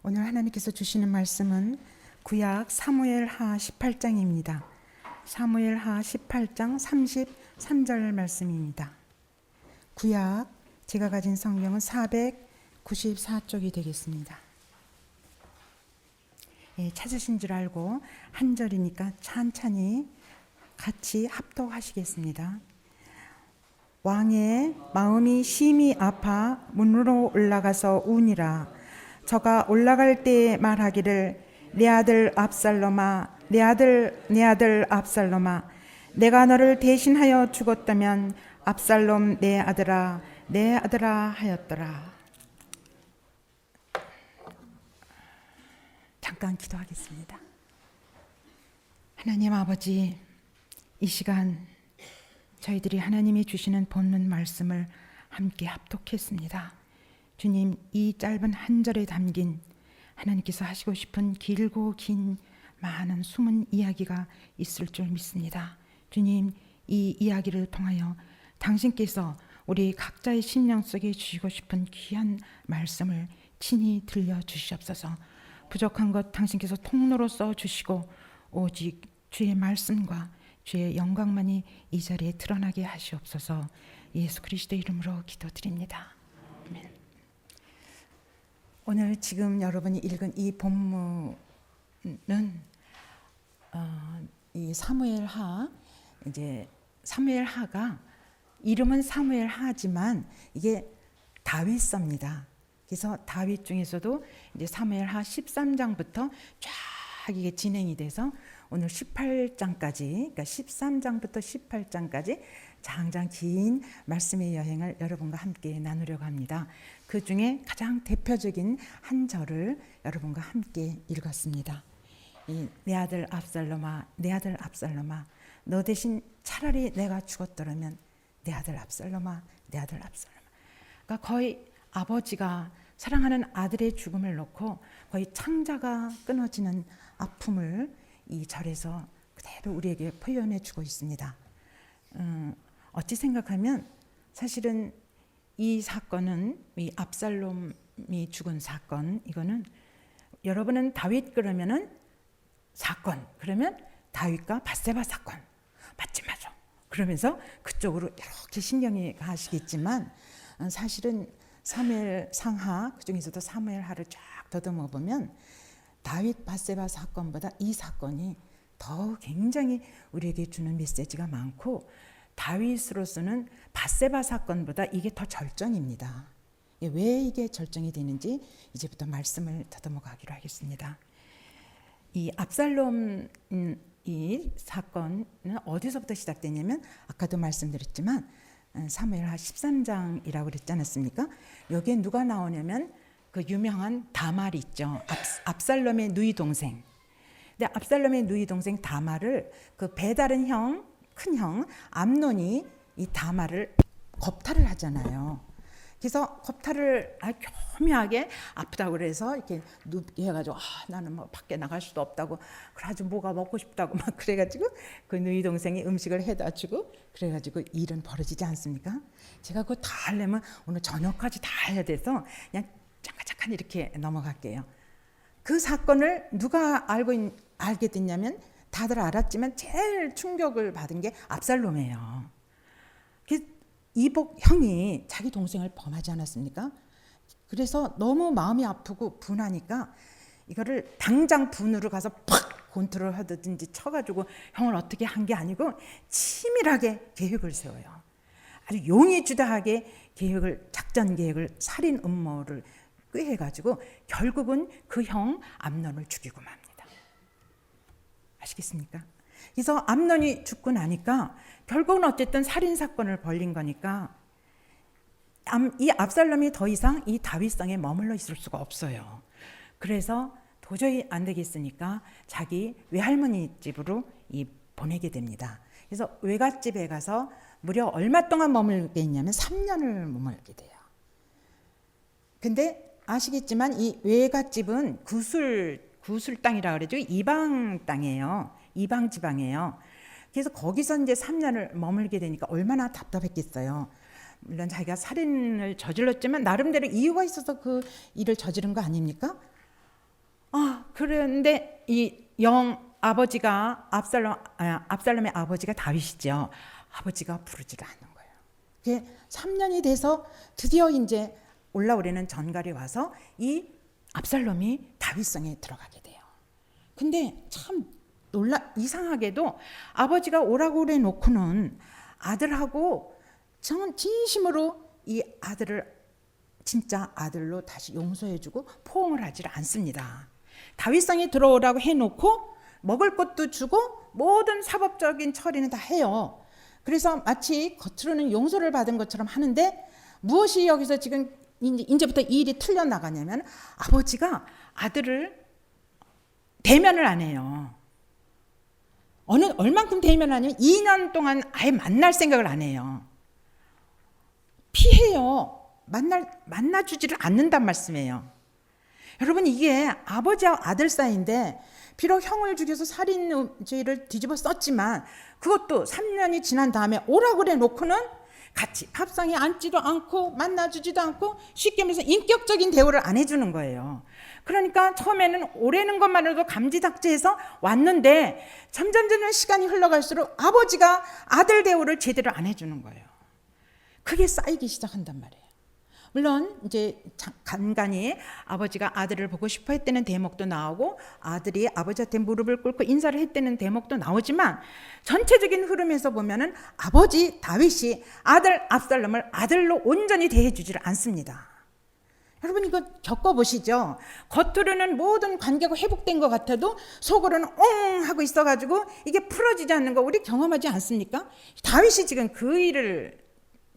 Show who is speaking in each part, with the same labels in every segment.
Speaker 1: 오늘 하나님께서 주시는 말씀은 구약 사무엘하 18장입니다. 사무엘하 18장 33절 말씀입니다. 구약 제가 가진 성경은 494쪽이 되겠습니다. 찾으신 줄 알고 한 절이니까 천천히 같이 합독하시겠습니다. 왕의 마음이 심히 아파 문으로 올라가서 우니라. 저가 올라갈 때에 말하기를 내 아들 압살롬아, 내 아들 압살롬아, 내가 너를 대신하여 죽었다면 압살롬 내 아들아 하였더라. 잠깐 기도하겠습니다. 하나님 아버지, 이 시간 저희들이 하나님이 주시는 본문 말씀을 함께 합독했습니다. 주님, 이 짧은 한 절에 담긴 하나님께서 하시고 싶은 길고 긴 많은 숨은 이야기가 있을 줄 믿습니다. 주님, 이 이야기를 통하여 당신께서 우리 각자의 심령 속에 주시고 싶은 귀한 말씀을 친히 들려주시옵소서. 부족한 것 당신께서 통로로 써주시고 오직 주의 말씀과 주의 영광만이 이 자리에 드러나게 하시옵소서. 예수 그리스도 이름으로 기도드립니다. 아멘. 오늘 지금 여러분이 읽은 이 본문은 이 사무엘하, 이제 사무엘하가 이름은 사무엘하지만 이게 다윗서입니다. 그래서 다윗 중에서도 이제 사무엘하 13장부터 쫙 이게 진행이 돼서 오늘 18장까지, 그러니까 13장부터 18장까지 장장 긴 말씀의 여행을 여러분과 함께 나누려고 합니다. 그 중에 가장 대표적인 한 절을 여러분과 함께 읽었습니다. 내 아들 압살롬아, 내 아들 압살롬아, 너 대신 차라리 내가 죽었더라면 내 아들 압살롬아, 내 아들 압살롬아. 그러니까 거의 아버지가 사랑하는 아들의 죽음을 놓고 거의 창자가 끊어지는 아픔을 이 절에서 그대로 우리에게 표현해 주고 있습니다. 어찌 생각하면 사실은 이 사건은, 이 압살롬이 죽은 사건, 이거는 여러분은 다윗 그러면은 사건, 그러면 다윗과 밧세바 사건 맞죠? 그러면서 그쪽으로 이렇게 신경이 가시겠지만 사실은 사무엘 상하, 그 중에서도 사무엘하를 쫙 더듬어 보면 다윗 밧세바 사건보다 이 사건이 더 굉장히 우리에게 주는 메시지가 많고, 다윗으로서는 밧세바 사건보다 이게 더 절정입니다. 왜 이게 절정이 되는지 이제부터 말씀을 더듬어 가기로 하겠습니다. 이 압살롬 이 사건은 어디서부터 시작되냐면 아까도 말씀드렸지만 사무엘하 13장이라고 그랬지 않았습니까? 여기에 누가 나오냐면 그 유명한 다말 있죠. 압살롬의 누이 동생. 근데 압살롬의 누이 동생 다말을 그 배다른 형, 큰 형 암논이 이 다말을 겁탈을 하잖아요. 그래서 겁탈을 교묘하게 아프다고 그래서 이렇게 눕게 해가지고 나는 뭐 밖에 나갈 수도 없다고, 그래가지고 뭐가 먹고 싶다고 막 그래가지고 그 누이 동생이 음식을 해다 주고 그래가지고 일은 벌어지지 않습니까? 제가 그거 다 하려면 오늘 저녁까지 다 해야 돼서 그냥 잠깐 이렇게 넘어갈게요. 그 사건을 누가 알게 됐냐면 다들 알았지만 제일 충격을 받은 게 압살롬이에요. 이복 형이 자기 동생을 범하지 않았습니까? 그래서 너무 마음이 아프고 분하니까 이거를 당장 분으로 가서 팍 권투를 하든지 쳐가지고 형을 어떻게 한 게 아니고 치밀하게 계획을 세워요. 아주 용의주다하게 작전 계획을, 살인 음모를 꾀해가지고 결국은 그 형 암논을 죽이고 맙니다. 아시겠습니까? 그래서 암논이 죽고 나니까 결국은 어쨌든 살인 사건을 벌린 거니까 이 압살롬이 더 이상 이 다윗성에 머물러 있을 수가 없어요. 그래서 도저히 안 되겠으니까 자기 외할머니 집으로 보내게 됩니다. 그래서 외갓집에 가서 무려 얼마 동안 머물게 했냐면 3년을 머물게 돼요. 근데 아시겠지만 이 외갓집은 구술 땅이라 그러죠. 이방 땅이에요. 이방 지방이에요. 그래서 거기서 이제 3년을 머물게 되니까 얼마나 답답했겠어요. 물론 자기가 살인을 저질렀지만 나름대로 이유가 있어서 그 일을 저지른 거 아닙니까? 그런데 이 아버지가 압살롬의 아버지가 다윗이죠. 아버지가 부르지가 않는 거예요. 그게 3년이 돼서 드디어 이제 올라오려는 전갈이 와서 이 압살롬이 다윗성에 들어가게 돼요. 근데 참 이상하게도 아버지가 오라고 그래 놓고는 아들하고 진심으로 이 아들을 진짜 아들로 다시 용서해주고 포옹을 하지 않습니다. 다윗성에 들어오라고 해놓고 먹을 것도 주고 모든 사법적인 처리는 다 해요. 그래서 마치 겉으로는 용서를 받은 것처럼 하는데 무엇이 여기서 지금 이제부터 이 일이 틀려나가냐면 아버지가 아들을 대면을 안 해요. 얼만큼 대면을 하냐면 2년 동안 아예 만날 생각을 안 해요. 피해요. 만나주지를 않는단 말씀이에요. 여러분, 이게 아버지와 아들 사이인데 비록 형을 죽여서 살인죄를 뒤집어 썼지만 그것도 3년이 지난 다음에 오라고 그래 놓고는 같이 밥상에 앉지도 않고 만나주지도 않고 쉽게 말해서 인격적인 대우를 안 해주는 거예요. 그러니까 처음에는 오래는 것만으로도 감지닥지해서 왔는데 점점 시간이 흘러갈수록 아버지가 아들 대우를 제대로 안 해주는 거예요. 그게 쌓이기 시작한단 말이에요. 물론 이제 간간히 아버지가 아들을 보고 싶어 했다는 대목도 나오고 아들이 아버지한테 무릎을 꿇고 인사를 했다는 대목도 나오지만 전체적인 흐름에서 보면은 아버지 다윗이 아들 압살롬을 아들로 온전히 대해주지를 않습니다. 여러분, 이거 겪어보시죠. 겉으로는 모든 관계가 회복된 것 같아도 속으로는 옹 하고 있어가지고 이게 풀어지지 않는 거 우리 경험하지 않습니까? 다윗이 지금 그 일을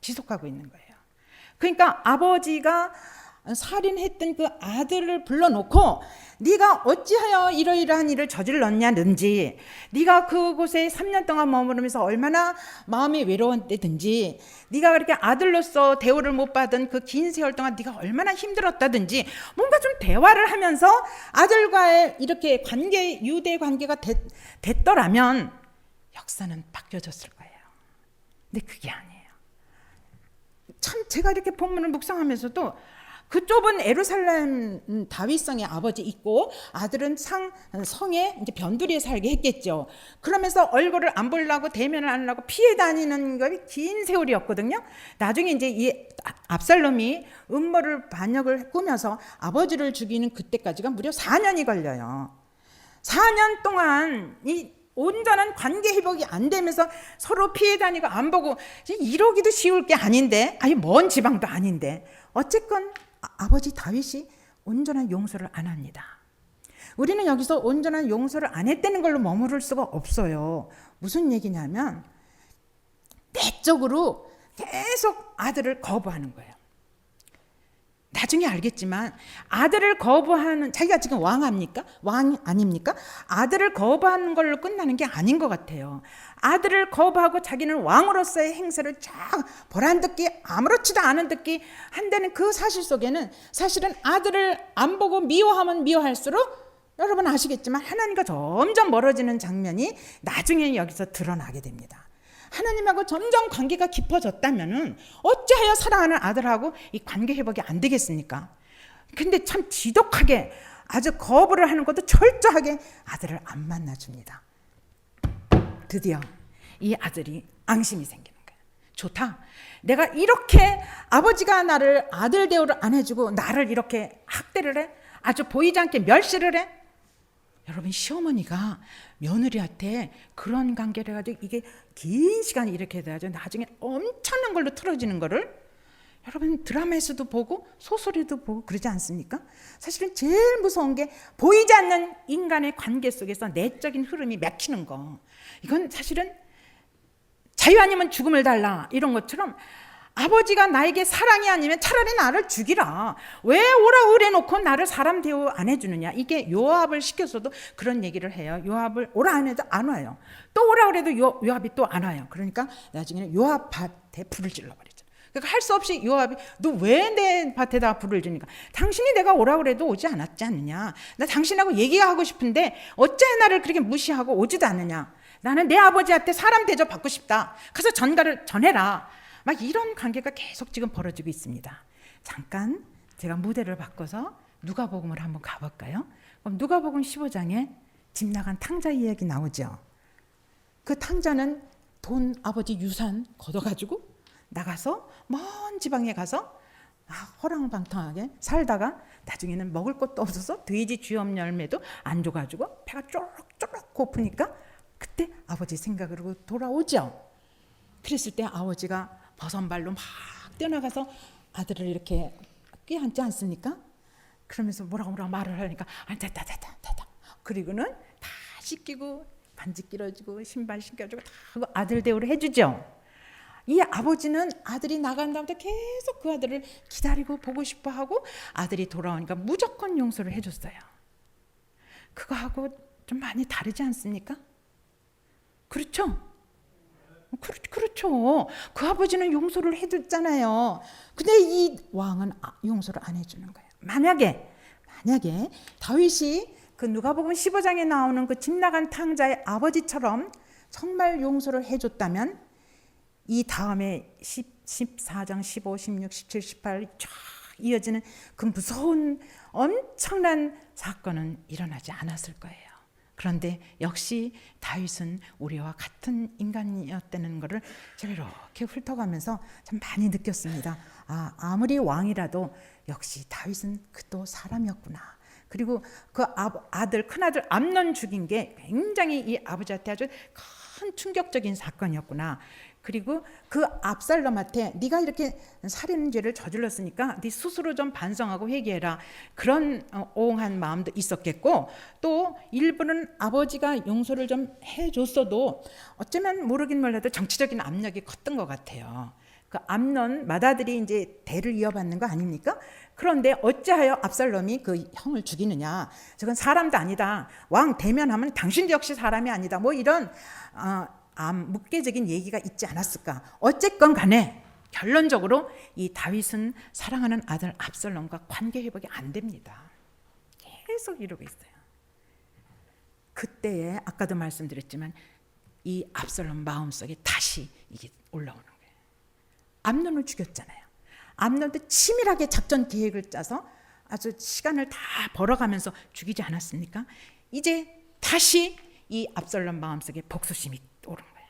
Speaker 1: 지속하고 있는 거예요. 그러니까 아버지가 살인했던 그 아들을 불러놓고 네가 어찌하여 이러이러한 일을 저질렀냐든지 네가 그곳에 3년 동안 머무르면서 얼마나 마음이 외로웠다든지 네가 그렇게 아들로서 대우를 못 받은 그 긴 세월 동안 네가 얼마나 힘들었다든지 뭔가 좀 대화를 하면서 아들과의 이렇게 유대 관계가 됐더라면 역사는 바뀌어졌을 거예요. 근데 그게 아니에요. 참 제가 이렇게 본문을 묵상하면서도 그 좁은 예루살렘 다윗성의 아버지 있고 아들은 성에 이제 변두리에 살게 했겠죠. 그러면서 얼굴을 안 보려고 대면을 안 하려고 피해 다니는 것이 긴 세월이었거든요. 나중에 이제 이 압살롬이 음모를 반역을 꾸며서 아버지를 죽이는 그때까지가 무려 4년이 걸려요. 4년 동안 이 온전한 관계 회복이 안 되면서 서로 피해 다니고 안 보고 이러기도 쉬울 게 아닌데 아니 먼 지방도 아닌데 어쨌건 아버지 다윗이 온전한 용서를 안 합니다. 우리는 여기서 온전한 용서를 안 했다는 걸로 머무를 수가 없어요. 무슨 얘기냐면 내적으로 계속 아들을 거부하는 거예요. 나중에 알겠지만 아들을 거부하는 자기가 지금 왕 아닙니까? 아들을 거부하는 걸로 끝나는 게 아닌 것 같아요. 아들을 거부하고 자기는 왕으로서의 행세를 쫙 보란듯이 아무렇지도 않은 듯이 한다는 그 사실 속에는 사실은 아들을 안 보고 미워하면 미워할수록 여러분 아시겠지만 하나님과 점점 멀어지는 장면이 나중에 여기서 드러나게 됩니다. 하나님하고 점점 관계가 깊어졌다면은 어찌하여 사랑하는 아들하고 이 관계 회복이 안 되겠습니까? 근데 참 지독하게 아주 거부를 하는 것도 철저하게 아들을 안 만나줍니다. 드디어 이 아들이 앙심이 생기는 거예요. 좋다. 내가 이렇게 아버지가 나를 아들 대우를 안 해주고 나를 이렇게 학대를 해? 아주 보이지 않게 멸시를 해? 여러분, 시어머니가 며느리한테 그런 관계를 해가지고 이게 긴 시간이 이렇게 돼가지고 나중에 엄청난 걸로 틀어지는 거를 여러분 드라마에서도 보고 소설에도 보고 그러지 않습니까? 사실은 제일 무서운 게 보이지 않는 인간의 관계 속에서 내적인 흐름이 막히는 거. 이건 사실은 자유 아니면 죽음을 달라 이런 것처럼 아버지가 나에게 사랑이 아니면 차라리 나를 죽이라. 왜 오라 그래 놓고 나를 사람 대우 안 해주느냐. 이게 요압을 시켜서도 그런 얘기를 해요. 요압을 오라 안 해도 안 와요. 또 오라 그래도 요압이 또 안 와요. 그러니까 나중에는 요압 밭에 불을 질러버리죠. 그러니까 할 수 없이 요압이 너 왜 내 밭에다 불을 지니까 당신이 내가 오라 그래도 오지 않았지 않느냐. 나 당신하고 얘기하고 싶은데 어째 나를 그렇게 무시하고 오지도 않느냐. 나는 내 아버지한테 사람 대접 받고 싶다. 가서 전가를 전해라. 막 이런 관계가 계속 지금 벌어지고 있습니다. 잠깐 제가 무대를 바꿔서 누가복음을 한번 가볼까요? 그럼 누가복음 15장에 집 나간 탕자 이야기 나오죠. 그 탕자는 돈 아버지 유산 걷어가지고 나가서 먼 지방에 가서 허랑방탕하게 살다가 나중에는 먹을 것도 없어서 돼지 쥐염 열매도 안 줘가지고 배가 쪼록쪼록 고프니까 그때 아버지 생각으로 돌아오죠. 그랬을 때 아버지가 버선발로 막 뛰어나가서 아들을 이렇게 껴안지 않습니까? 그러면서 뭐라고 말을 하니까 됐다. 그리고는 다 씻기고 반지 끼워주고 신발 신겨주고 다 하고 아들 대우를 해주죠. 이 아버지는 아들이 나간 다음부터 계속 그 아들을 기다리고 보고 싶어하고 아들이 돌아오니까 무조건 용서를 해줬어요. 그거하고 좀 많이 다르지 않습니까? 그렇죠? 그렇죠. 그 아버지는 용서를 해줬잖아요. 근데 이 왕은 용서를 안 해주는 거예요. 만약에 다윗이 그 누가복음 15장에 나오는 그 집 나간 탕자의 아버지처럼 정말 용서를 해줬다면 이 다음에 14장, 15, 16, 17, 18 쫙 이어지는 그 무서운 엄청난 사건은 일어나지 않았을 거예요. 그런데 역시 다윗은 우리와 같은 인간이었다는 것을 제가 이렇게 훑어가면서 참 많이 느꼈습니다. 아무리 왕이라도 역시 다윗은 그도 사람이었구나. 그리고 그 아들 큰아들 암논 죽인 게 굉장히 이 아버지한테 아주 큰 충격적인 사건이었구나. 그리고 그 압살롬한테 네가 이렇게 살인죄를 저질렀으니까 네 스스로 좀 반성하고 회개해라. 그런 오응한 마음도 있었겠고 또 일부는 아버지가 용서를 좀 해줬어도 어쩌면 모르긴 몰라도 정치적인 압력이 컸던 것 같아요. 그 암논 맏아들이 이제 대를 이어받는 거 아닙니까? 그런데 어찌하여 압살롬이 그 형을 죽이느냐? 저건 사람도 아니다. 왕 대면하면 당신도 역시 사람이 아니다. 뭐 이런 묵계적인 얘기가 있지 않았을까? 어쨌건 간에 결론적으로 이 다윗은 사랑하는 아들 압살롬과 관계 회복이 안 됩니다. 계속 이러고 있어요. 그때에 아까도 말씀드렸지만 이 압살롬 마음속에 다시 이게 올라오는 거예요. 암논을 죽였잖아요. 암논도 치밀하게 작전 계획을 짜서 아주 시간을 다 벌어가면서 죽이지 않았습니까? 이제 다시 이 압살롬 마음속에 복수심이 오른 거예요.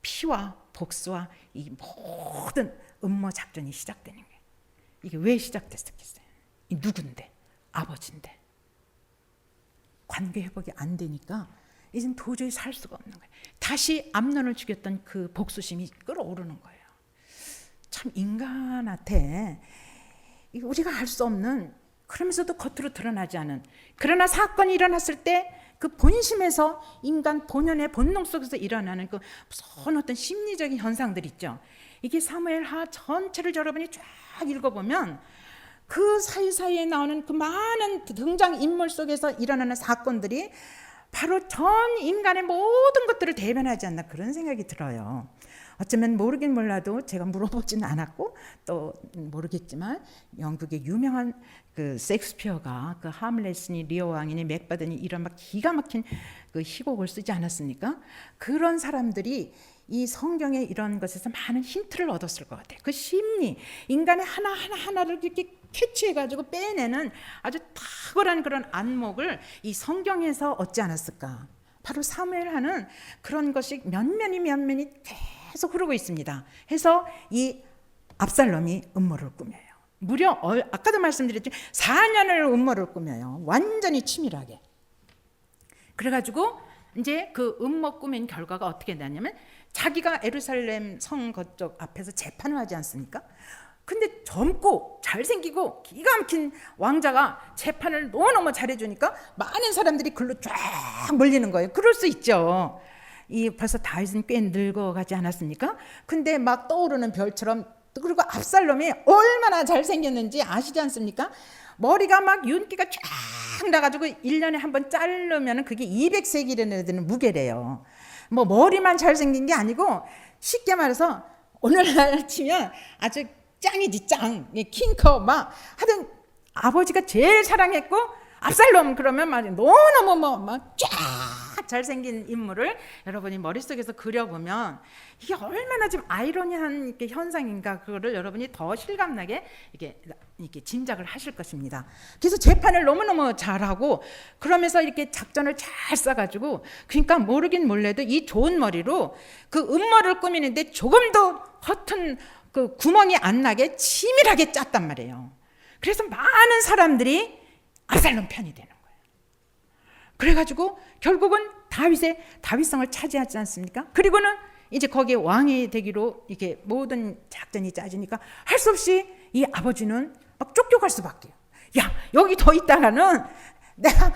Speaker 1: 피와 복수와 이 모든 음모 작전이 시작되는 거예요. 이게 왜 시작됐었겠어요? 이 누군데? 아버지인데. 관계 회복이 안 되니까 이젠 도저히 살 수가 없는 거예요. 다시 암논을 죽였던 그 복수심이 끌어오르는 거예요. 참 인간한테 우리가 알 수 없는 그러면서도 겉으로 드러나지 않은 그러나 사건이 일어났을 때 그 본심에서 인간 본연의 본능 속에서 일어나는 그 무서운 어떤 심리적인 현상들 있죠. 이게 사무엘하 전체를 여러분이 쫙 읽어보면 그 사이사이에 나오는 그 많은 등장 인물 속에서 일어나는 사건들이 바로 전 인간의 모든 것들을 대변하지 않나 그런 생각이 들어요. 어쩌면 모르긴 몰라도 제가 물어보지는 않았고 또 모르겠지만 영국의 유명한 그 셰익스피어가 그 하물렛이니 리어 왕이니 맥바드니 이런 막 기가 막힌 그 희곡을 쓰지 않았습니까? 그런 사람들이 이 성경의 이런 것에서 많은 힌트를 얻었을 것 같아요. 그 심리, 인간의 하나하나를 이렇게 캐치해가지고 빼내는 아주 탁월한 그런 안목을 이 성경에서 얻지 않았을까? 바로 사무엘하는 그런 것이 면면이 계속 흐르고 있습니다. 해서 이 압살롬이 음모를 꾸며요. 무려 아까도 말씀드렸지만 4년을 음모를 꾸며요. 완전히 치밀하게. 그래가지고 이제 그 음모 꾸민 결과가 어떻게 되냐면 자기가 예루살렘 성 그쪽 앞에서 재판을 하지 않습니까? 근데 젊고 잘생기고 기가 막힌 왕자가 재판을 너무너무 잘해주니까 많은 사람들이 글로 쫙 몰리는 거예요. 그럴 수 있죠. 벌써 다윗은 꽤 늙어가지 않았습니까? 근데 막 떠오르는 별처럼 그리고 압살롬이 얼마나 잘생겼는지 아시지 않습니까? 머리가 막 윤기가 쫙 나가지고 1년에 한 번 자르면 그게 200세겔이나 되는 무게래요. 뭐 머리만 잘생긴 게 아니고 쉽게 말해서 오늘날 치면 아주 짱이지 짱. 킹커 막 하여튼 아버지가 제일 사랑했고 압살롬 그러면 막 너무너무 막 쫙 잘생긴 인물을 여러분이 머릿속에서 그려보면 이게 얼마나 지금 아이러니한 이렇게 현상인가, 그거를 여러분이 더 실감나게 이렇게 짐작을 하실 것입니다. 그래서 재판을 너무너무 잘하고 그러면서 이렇게 작전을 잘 써가지고, 그러니까 모르긴 몰라도 이 좋은 머리로 그 음모를 꾸미는데 조금도 허튼 그 구멍이 안 나게 치밀하게 짰단 말이에요. 그래서 많은 사람들이 압살롬 편이 되는 거예요. 그래가지고 결국은 다윗성을 차지하지 않습니까? 그리고는 이제 거기에 왕이 되기로 이렇게 모든 작전이 짜지니까 할 수 없이 이 아버지는 막 쫓겨갈 수밖에요. 야, 여기 더 있다가는 내가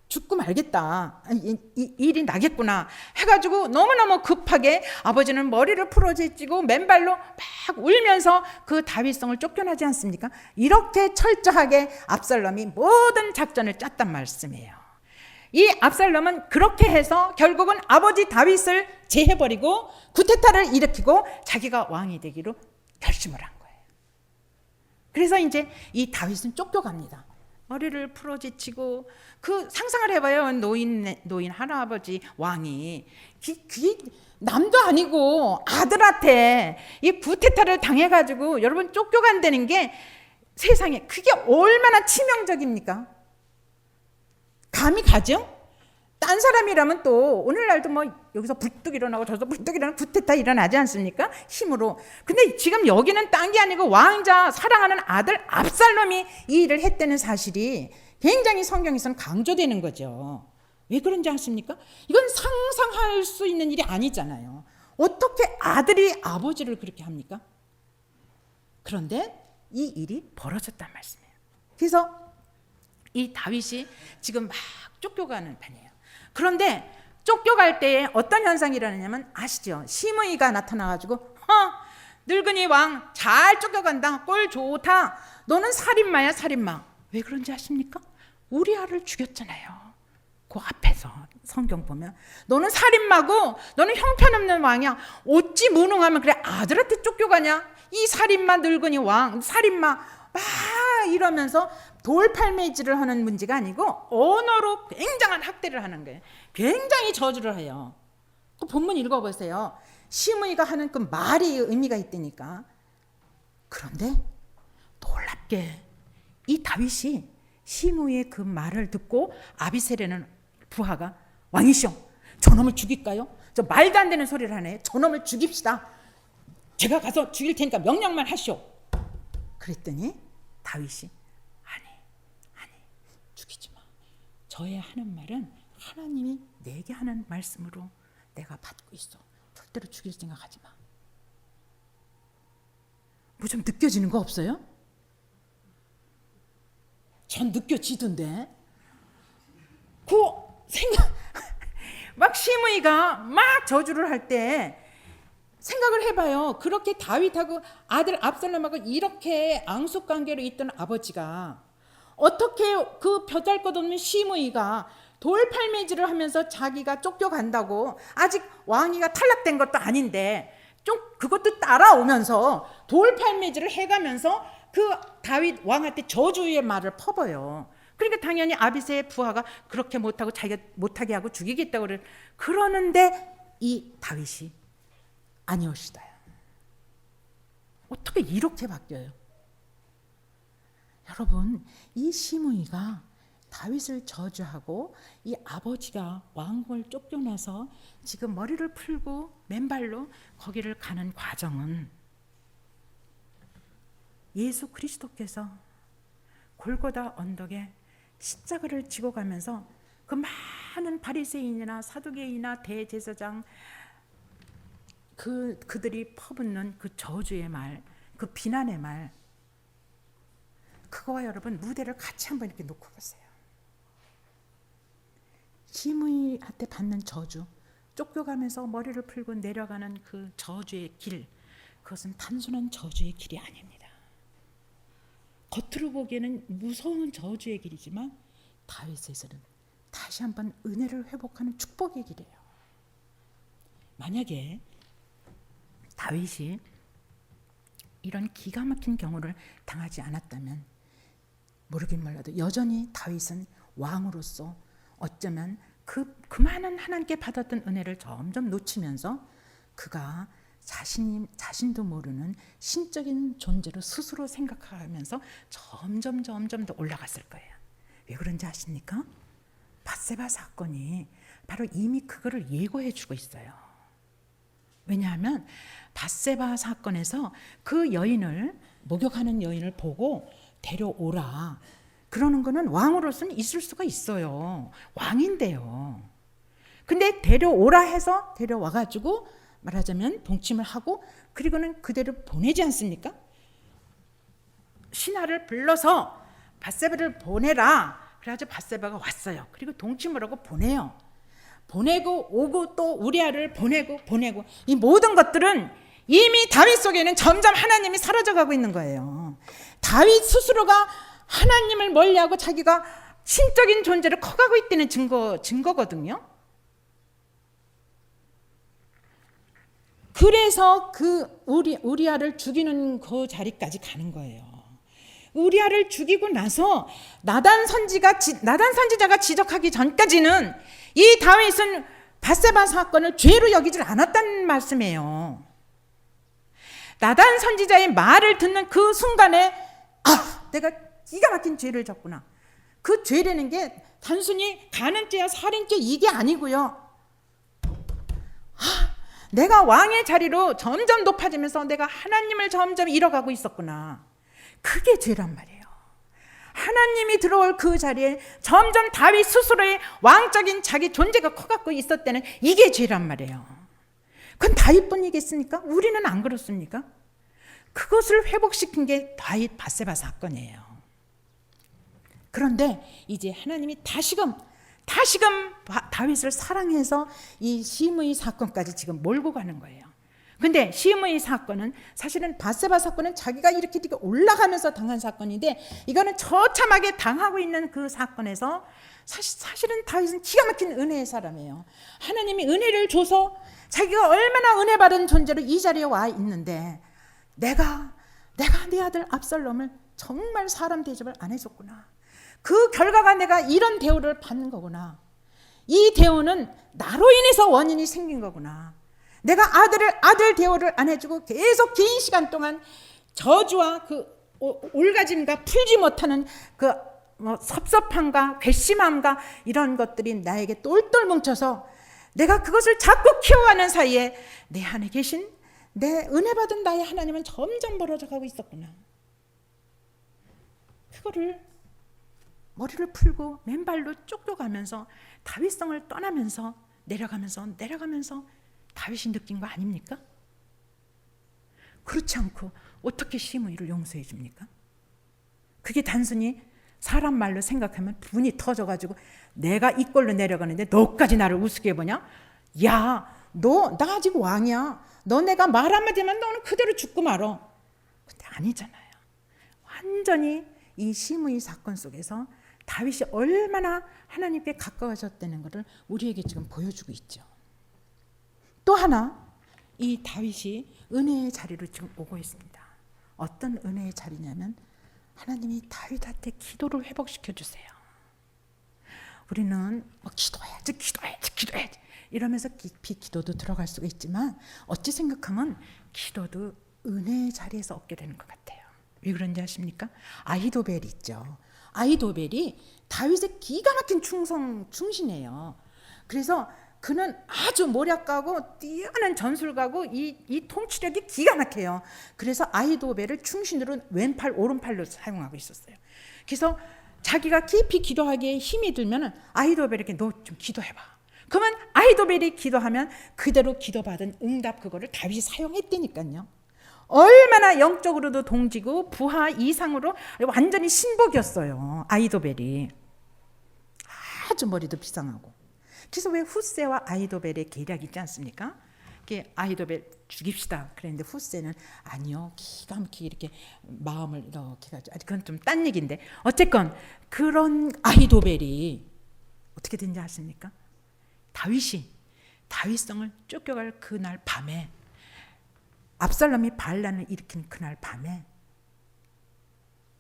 Speaker 1: 죽고 말겠다, 이 일이 나겠구나 해가지고 너무너무 급하게 아버지는 머리를 풀어제치고 맨발로 막 울면서 그 다윗성을 쫓겨나지 않습니까? 이렇게 철저하게 압살롬이 모든 작전을 짰단 말씀이에요. 이 압살롬은 그렇게 해서 결국은 아버지 다윗을 제해버리고 구테타를 일으키고 자기가 왕이 되기로 결심을 한 거예요. 그래서 이제 이 다윗은 쫓겨갑니다. 머리를 풀어제치고, 그 상상을 해봐요. 노인 할아버지 왕이 남도 아니고 아들한테 이 구테타를 당해가지고 여러분 쫓겨간다는 게 세상에 그게 얼마나 치명적입니까? 감이 가죠? 딴 사람이라면 또 오늘날도 뭐 여기서 불뚝 일어나고 저기서 불뚝 일어나고 구테타 일어나지 않습니까? 힘으로. 근데 지금 여기는 딴 게 아니고 왕자 사랑하는 아들 압살롬이 이 일을 했다는 사실이 굉장히 성경에서는 강조되는 거죠. 왜 그런지 아십니까? 이건 상상할 수 있는 일이 아니잖아요. 어떻게 아들이 아버지를 그렇게 합니까? 그런데 이 일이 벌어졌단 말씀이에요. 그래서 이 다윗이 지금 막 쫓겨가는 판이에요. 그런데 쫓겨갈 때에 어떤 현상이 일어나냐면 아시죠? 시므이가 나타나가지고 늙은이 왕 잘 쫓겨간다, 꼴 좋다, 너는 살인마야 살인마. 왜 그런지 아십니까? 우리아를 죽였잖아요. 그 앞에서 성경 보면 너는 살인마고 너는 형편없는 왕이야. 어찌 무능하면 그래 아들한테 쫓겨가냐? 이 살인마 늙은이 왕 살인마 막 이러면서 돌팔매질을 하는 문제가 아니고 언어로 굉장한 학대를 하는 거예요. 굉장히 저주를 해요. 그 본문 읽어보세요. 시므이가 하는 그 말이 의미가 있다니까. 그런데 놀랍게 이 다윗이 시므이의 그 말을 듣고 아비새라는 부하가 왕이시여 저놈을 죽일까요? 저 말도 안 되는 소리를 하네. 저놈을 죽입시다. 제가 가서 죽일 테니까 명령만 하시오. 그랬더니 다윗이 아니 죽이지 마. 저의 하는 말은 하나님이 내게 하는 말씀으로 내가 받고 있어. 절대로 죽일 생각하지 마. 뭐 좀 느껴지는 거 없어요? 전 느껴지던데. 그 생각 막 시므이가 막 저주를 할 때 생각을 해봐요. 그렇게 다윗하고 아들 압살롬하고 이렇게 앙숙관계로 있던 아버지가 어떻게 그 벼잘것없는 시므이가 돌팔매질을 하면서 자기가 쫓겨간다고, 아직 왕위가 탈락된 것도 아닌데 좀 그것도 따라오면서 돌팔매질을 해가면서 그 다윗 왕한테 저주의 말을 퍼버요. 그러니까 당연히 아비새의 부하가 그렇게 못하고 자기가 못하게 하고 죽이겠다고 그러는데 이 다윗이 아니오시다요. 어떻게 이렇게 바뀌어요? 여러분, 이 시므이가 다윗을 저주하고 이 아버지가 왕궁을 쫓겨나서 지금 머리를 풀고 맨발로 거기를 가는 과정은 예수 그리스도께서 골고다 언덕에 십자가를 지고 가면서 그 많은 바리새인이나 사두개인이나 대제사장 그들이 퍼붓는 그 저주의 말, 그 비난의 말, 그거와 여러분 무대를 같이 한번 이렇게 놓고 보세요. 시므이한테 받는 저주, 쫓겨가면서 머리를 풀고 내려가는 그 저주의 길, 그것은 단순한 저주의 길이 아닙니다. 겉으로 보기에는 무서운 저주의 길이지만 다윗에서는 다시 한번 은혜를 회복하는 축복의 길이에요. 만약에 다윗이 이런 기가 막힌 경우를 당하지 않았다면 모르긴 몰라도 여전히 다윗은 왕으로서 어쩌면 그 많은 하나님께 받았던 은혜를 점점 놓치면서 그가 자신도 모르는 신적인 존재로 스스로 생각하면서 점점 더 올라갔을 거예요. 왜 그런지 아십니까? 밧세바 사건이 바로 이미 그거를 예고해 주고 있어요. 왜냐하면 밧세바 사건에서 그 여인을, 목욕하는 여인을 보고 데려오라 그러는 거는 왕으로서는 있을 수가 있어요. 왕인데요. 근데 데려오라 해서 데려와가지고 말하자면 동침을 하고 그리고는 그대로 보내지 않습니까? 신하를 불러서 밧세바를 보내라. 그래가지고 밧세바가 왔어요. 그리고 동침을 하고 보내요. 보내고 오고 또 우리아를 보내고 이 모든 것들은 이미 다윗 속에는 점점 하나님이 사라져가고 있는 거예요. 다윗 스스로가 하나님을 멀리하고 자기가 신적인 존재를 커가고 있다는 증거거든요. 그래서 그 우리아를 죽이는 그 자리까지 가는 거예요. 우리아를 죽이고 나서 나단 선지자가 지적하기 전까지는 이 다윗은 밧세바 사건을 죄로 여기질 않았다는 말씀이에요. 나단 선지자의 말을 듣는 그 순간에 내가 기가 막힌 죄를 졌구나. 그 죄라는 게 단순히 간음죄야 살인죄 이게 아니고요. 내가 왕의 자리로 점점 높아지면서 내가 하나님을 점점 잃어가고 있었구나. 그게 죄란 말이에요. 하나님이 들어올 그 자리에 점점 다윗 스스로의 왕적인 자기 존재가 커갖고 있었다는 이게 죄란 말이에요. 그건 다윗뿐이겠습니까? 우리는 안 그렇습니까? 그것을 회복시킨 게 다윗 밧세바 사건이에요. 그런데 이제 하나님이 다시금 다윗을 사랑해서 이 심의 사건까지 지금 몰고 가는 거예요. 근데 심의 사건은 사실은 밧세바 사건은 자기가 이렇게 올라가면서 당한 사건인데 이거는 처참하게 당하고 있는 그 사건에서 사실은 다윗은 기가 막힌 은혜의 사람이에요. 하나님이 은혜를 줘서 자기가 얼마나 은혜 받은 존재로 이 자리에 와 있는데 내가 내 아들 압살롬을 정말 사람 대접을 안 해줬구나. 그 결과가 내가 이런 대우를 받는 거구나. 이 대우는 나로 인해서 원인이 생긴 거구나. 내가 아들 대우를 안 해주고 계속 긴 시간 동안 저주와 그 올가짐과 풀지 못하는 그 섭섭함과 괘씸함과 이런 것들이 나에게 똘똘 뭉쳐서 내가 그것을 자꾸 키워가는 사이에 내 안에 계신 내 은혜 받은 나의 하나님은 점점 멀어져 가고 있었구나. 그거를 머리를 풀고 맨발로 쫓겨가면서 다윗성을 떠나면서 내려가면서 다윗이 느낀 거 아닙니까? 그렇지 않고 어떻게 심의를 용서해 줍니까? 그게 단순히 사람 말로 생각하면 분이 터져가지고 내가 이 꼴로 내려가는데 너까지 나를 우습게 보냐? 야, 나 아직 왕이야. 너 내가 말 한마디면 너는 그대로 죽고 말어. 근데 아니잖아요. 완전히 이 심의 사건 속에서 다윗이 얼마나 하나님께 가까워졌다는 것을 우리에게 지금 보여주고 있죠. 또 하나 이 다윗이 은혜의 자리로 지금 오고 있습니다. 어떤 은혜의 자리냐면 하나님이 다윗한테 기도를 회복시켜 주세요. 우리는 기도해야지 이러면서 깊이 기도도 들어갈 수가 있지만 어찌 생각하면 기도도 은혜의 자리에서 얻게 되는 것 같아요. 왜 그런지 아십니까? 아히도벨 있죠. 아히도벨이 다윗의 기가 막힌 충신이에요. 그래서 그는 아주 모략가고 뛰어난 전술가고 이 통치력이 기가 막혀요. 그래서 아히도벨을 충신으로 왼팔 오른팔로 사용하고 있었어요. 그래서 자기가 깊이 기도하기에 힘이 들면 아히도벨에게 너 좀 기도해봐. 그러면 아히도벨이 기도하면 그대로 기도받은 응답 그거를 다윗이 사용했다니까요. 얼마나 영적으로도 동지고 부하 이상으로 완전히 신복이었어요. 아히도벨이 아주 머리도 비상하고. 그래서 왜 후세와 아히도벨의 계략이 있지 않습니까? 아히도벨 죽입시다 그랬는데 후세는 아니요 기가 막히게 이렇게 마음을 이렇게 가지고 그건 좀 딴 얘기인데 어쨌건 그런 아히도벨이 어떻게 된지 아십니까? 다윗이 다윗성을 쫓겨갈 그날 밤에 압살롬이 반란을 일으킨 그날 밤에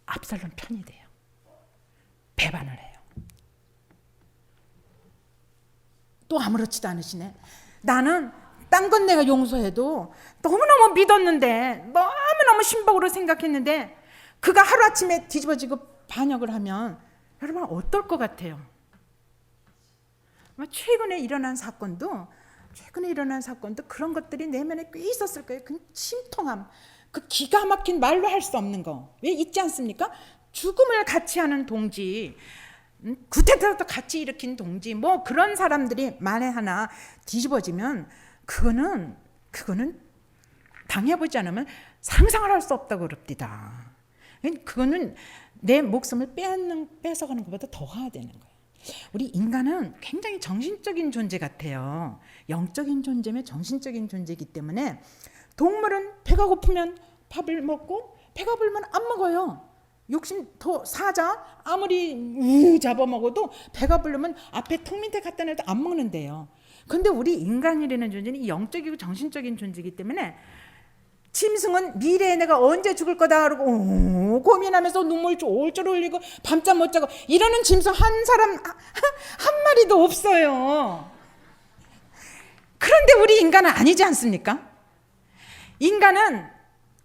Speaker 1: 압살롬 편이 돼요. 배반을 해요. 또 아무렇지도 않으시네. 나는 딴 건 내가 용서해도 너무너무 믿었는데, 너무너무 신복으로 생각했는데 그가 하루아침에 뒤집어지고 반역을 하면 여러분 어떨 것 같아요? 최근에 일어난 사건도 그런 것들이 내면에 꽤 있었을 거예요. 그 심통함, 그 기가 막힌 말로 할 수 없는 거 왜 있지 않습니까? 죽음을 같이 하는 동지, 구태타도 같이 일으킨 동지, 뭐 그런 사람들이 만에 하나 뒤집어지면 그거는 당해보지 않으면 상상을 할 수 없다고 그럽니다. 그거는 내 목숨을 뺏어가는 것보다 더해야 되는 거예요. 우리 인간은 굉장히 정신적인 존재 같아요. 영적인 존재면 정신적인 존재이기 때문에 동물은 배가 고프면 밥을 먹고 배가 불면 안 먹어요. 욕심 더 사자 아무리 잡아먹어도 배가 부르면 앞에 턱 밑에 갖다 놔도 안 먹는데요. 근데 우리 인간이라는 존재는 영적이고 정신적인 존재이기 때문에 짐승은 미래에 내가 언제 죽을 거다 그러고 고민하면서 눈물 쫄쫄 흘리고 밤잠 못 자고 이러는 짐승 한 사람 한 마리도 없어요. 그런데 우리 인간은 아니지 않습니까? 인간은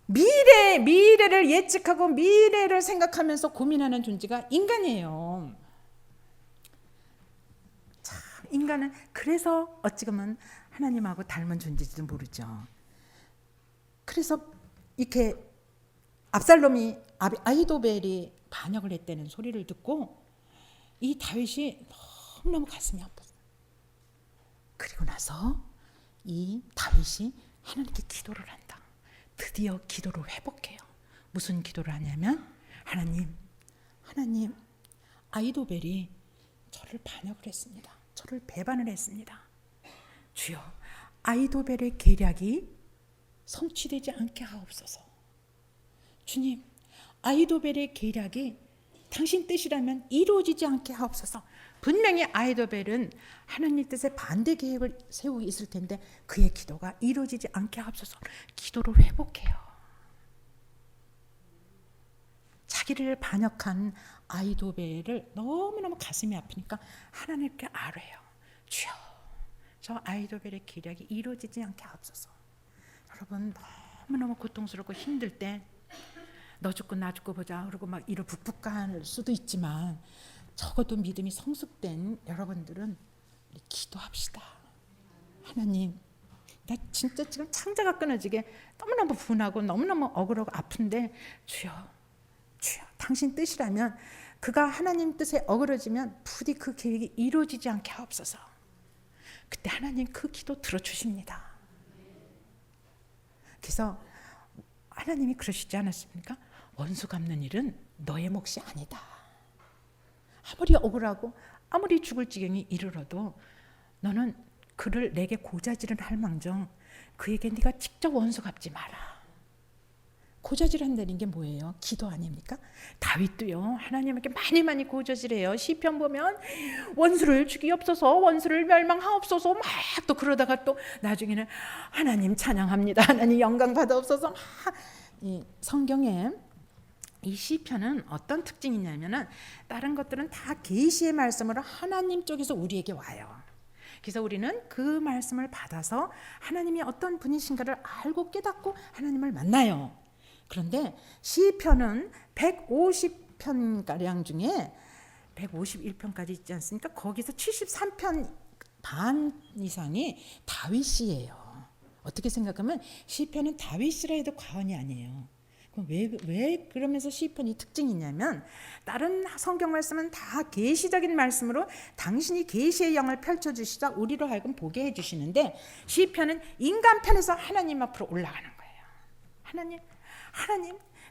Speaker 1: 미래를 예측하고 미래를 생각하면서 고민하는 존재가 인간이에요. 참 인간은 그래서 어찌 보면 하나님하고 닮은 존재지도 모르죠. 그래서 이렇게 압살롬이 아히도벨이 반역을 했다는 소리를 듣고 이 다윗이 너무너무 가슴이 아팠어요. 그리고 나서 이 다윗이 하나님께 기도를 한다. 드디어 기도를 회복해요. 무슨 기도를 하냐면 하나님 아히도벨이 저를 반역을 했습니다. 저를 배반을 했습니다. 주여 아히도벨의 계략이 성취되지 않게 하옵소서. 주님 아히도벨의 계략이 당신 뜻이라면 이루어지지 않게 하옵소서. 분명히 아히도벨은 하나님 뜻에 반대 계획을 세우고 있을 텐데 그의 기도가 이루어지지 않게 하옵소서. 기도를 회복해요. 자기를 반역한 아히도벨을 너무너무 가슴이 아프니까 하나님께 아뢰요. 주여 저 아히도벨의 계략이 이루어지지 않게 하옵소서. 여러분 너무너무 고통스럽고 힘들 때 너 죽고 나 죽고 보자 그러고 막 이를 북북 갈 수도 있지만 적어도 믿음이 성숙된 여러분들은 우리 기도합시다. 하나님 나 진짜 지금 창자가 끊어지게 너무너무 분하고 너무너무 억울하고 아픈데 주여 당신 뜻이라면 그가 하나님 뜻에 어그러지면 부디 그 계획이 이루어지지 않게 하옵소서. 그때 하나님 그 기도 들어주십니다. 그래서 하나님이 그러시지 않았습니까? 원수 갚는 일은 너의 몫이 아니다. 아무리 억울하고 아무리 죽을 지경이 이르러도 너는 그를 내게 고자질은 할 망정 그에게 네가 직접 원수 갚지 마라. 고자질한다는 게 뭐예요? 기도 아닙니까? 다윗도요 하나님께 많이 고자질해요. 시편 보면 원수를 죽이옵소서 원수를 멸망하옵소서 막 또 그러다가 또 나중에는 하나님 찬양합니다. 하나님 영광 받아옵소서. 이 성경에 이 시편은 어떤 특징이 있냐면은 다른 것들은 다 계시의 말씀으로 하나님 쪽에서 우리에게 와요. 그래서 우리는 그 말씀을 받아서 하나님이 어떤 분이신가를 알고 깨닫고 하나님을 만나요. 그런데 시편은 150편가량 중에 151편까지 있지 않습니까? 거기서 73편 반 이상이 다윗이에요. 어떻게 생각하면 시편은 다윗이라 해도 과언이 아니에요. 그럼 왜 그러면서 시편이 특징이 있냐면 다른 성경 말씀은 다 계시적인 말씀으로 당신이 계시의 영을 펼쳐주시자 우리로 하여금 보게 해주시는데 시편은 인간 편에서 하나님 앞으로 올라가는 거예요. 하나님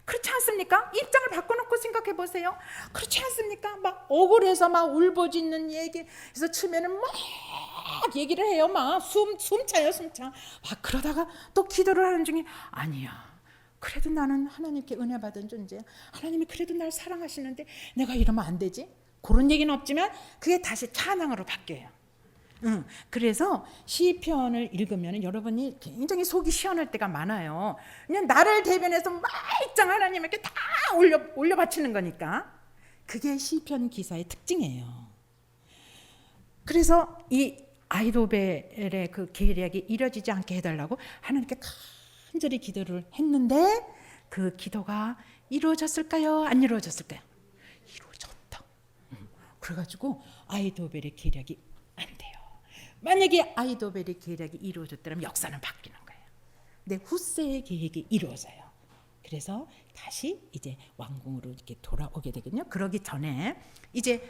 Speaker 1: 그렇지 않습니까? 입장을 바꿔놓고 생각해 보세요. 그렇지 않습니까? 막 억울해서 막 울부짖는 얘기 그래서 치면은 막 얘기를 해요. 막 숨차요. 막 그러다가 또 기도를 하는 중에 아니야. 그래도 나는 하나님께 은혜 받은 존재야. 하나님이 그래도 날 사랑하시는데 내가 이러면 안 되지? 그런 얘기는 없지만 그게 다시 찬양으로 바뀌어요. 그래서 시편을 읽으면 여러분이 굉장히 속이 시원할 때가 많아요. 그냥 나를 대변해서 말짱 하나님께 다 올려 바치는 거니까. 그게 시편 기사의 특징이에요. 그래서 이 아히도벨의 그 계략이 이뤄지지 않게 해달라고 하나님께 간절히 기도를 했는데 그 기도가 이루어졌을까요? 안 이루어졌을까요? 이루어졌다. 그래가지고 아히도벨의 계략이 안 돼요. 만약에 아히도벨의 계략이 이루어졌다면 역사는 바뀌는 거예요. 근데 후세의 계획이 이루어져요. 그래서 다시 이제 왕궁으로 이렇게 돌아오게 되거든요. 그러기 전에 이제